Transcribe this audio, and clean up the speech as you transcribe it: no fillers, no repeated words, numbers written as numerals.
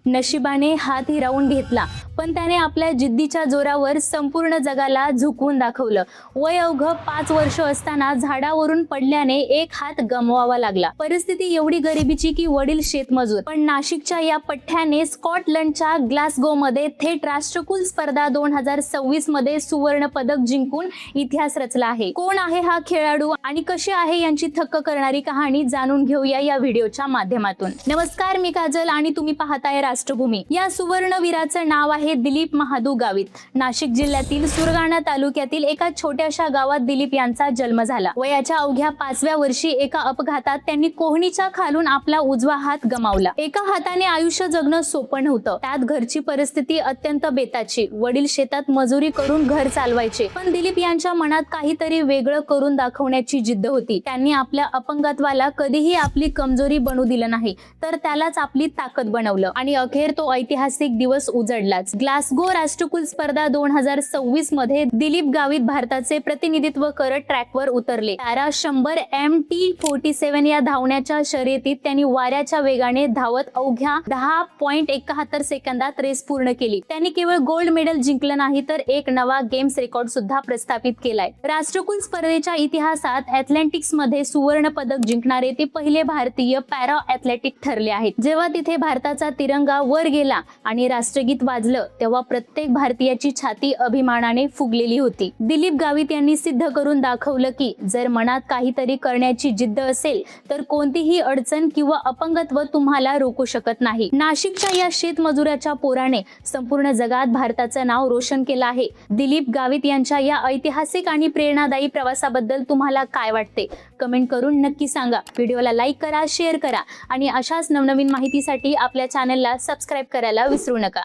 नशिबाने हात हिरावून घेतला, पण त्याने आपल्या जिद्दीच्या जोरावर संपूर्ण जगाला झुकवून दाखवलं। वय अवघं 5 वर्ष असताना झाडावरून पडल्याने एक हात गमवावा लागला। परिस्थिती एवढी गरिबीची की वडील शेतमजूर, पण नाशिकच्या या पठ्ठ्याने स्कॉटलंडच्या ग्लासगोमध्ये थेट राष्ट्रकुल स्पर्धा 2026 मध्ये सुवर्ण पदक जिंकून इतिहास रचला आहे। कोण आहे हा खेळाडू आणि कशी आहे यांची थक्क करणारी कहाणी जाणून घेऊया या व्हिडिओच्या माध्यमातून। नमस्कार, मी काजल आणि तुम्ही पाहताय राष्ट्रभूमी। या सुवर्णवीराचं नाव आहे दिलीप महादू गावित। नाशिक जिल्ह्यातील सुरगाणा तालुक्यातील एका छोट्याशा गावात दिलीप यांचा जन्म झाला। वयाच्या अवघ्या 5व्या वर्षी एका अपघातात त्यांनी कोहणीच्या खालून आपला उजवा हात गमावला। एका हाताने आयुष्य जगणं सोपं नव्हतं, त्यात घरची परिस्थिती अत्यंत बेताची। वडील शेतात मजुरी करून घर चालवायचे, पण दिलीप यांच्या मनात काहीतरी वेगळं करून दाखवण्याची जिद्द होती। त्यांनी आपल्या अपंगत्वाला कधीही आपली कमजोरी बनू दिलं नाही, तर त्यालाच आपली ताकद बनवलं आणि अखेर तो ऐतिहासिक दिवस उजडलाच। ग्लासगो राष्ट्रकुल स्पर्धा 2026 मध्ये दिलीप गावित भारताचे प्रतिनिधित्व करत ट्रॅकवर उतरले। पॅरा 100 MT47 या धावण्याच्या शर्यतीत त्यांनी वाऱ्याच्या वेगाने धावत अवघ्या 10.71 सेकंदात रेस पूर्ण केली। त्यांनी केवळ गोल्ड मेडल जिंकलं नाही, तर एक नवा गेम्स रेकॉर्ड सुद्धा प्रस्थापित केलाय। राष्ट्रकुल स्पर्धेच्या इतिहासात ॲथलेटिक्स मध्ये सुवर्ण पदक जिंकणारे ते पहिले भारतीय पॅरा ॲथलेटिक ठरले आहेत। जेव्हा तिथे भारताचा तिरंगा वर गेला आणि राष्ट्रगीत वाजलं, तेव्हा प्रत्येक भारतीयाची छाती अभिमानाने फुगलेली होती। दिलीप गावित यांनी सिद्ध करून दाखवलं की जर मनात काहीतरी करण्याची जिद्द असेल, तर कोणतीही अडचण किंवा अपंगत्व तुम्हाला रोखू शकत नाही। नाशिकच्या या शेतमजुराच्या पोराने संपूर्ण जगात भारताचं नाव रोशन केलं आहे। दिलीप गावित यांच्या या ऐतिहासिक आणि प्रेरणादायी प्रवासाबद्दल तुम्हाला काय वाटते? कमेंट करून नक्की सांगा। व्हिडिओला लाईक करा, शेअर करा आणि अशाच नवनवीन माहितीसाठी आपल्या चॅनलला सबस्क्राईब करायला विसरू नका।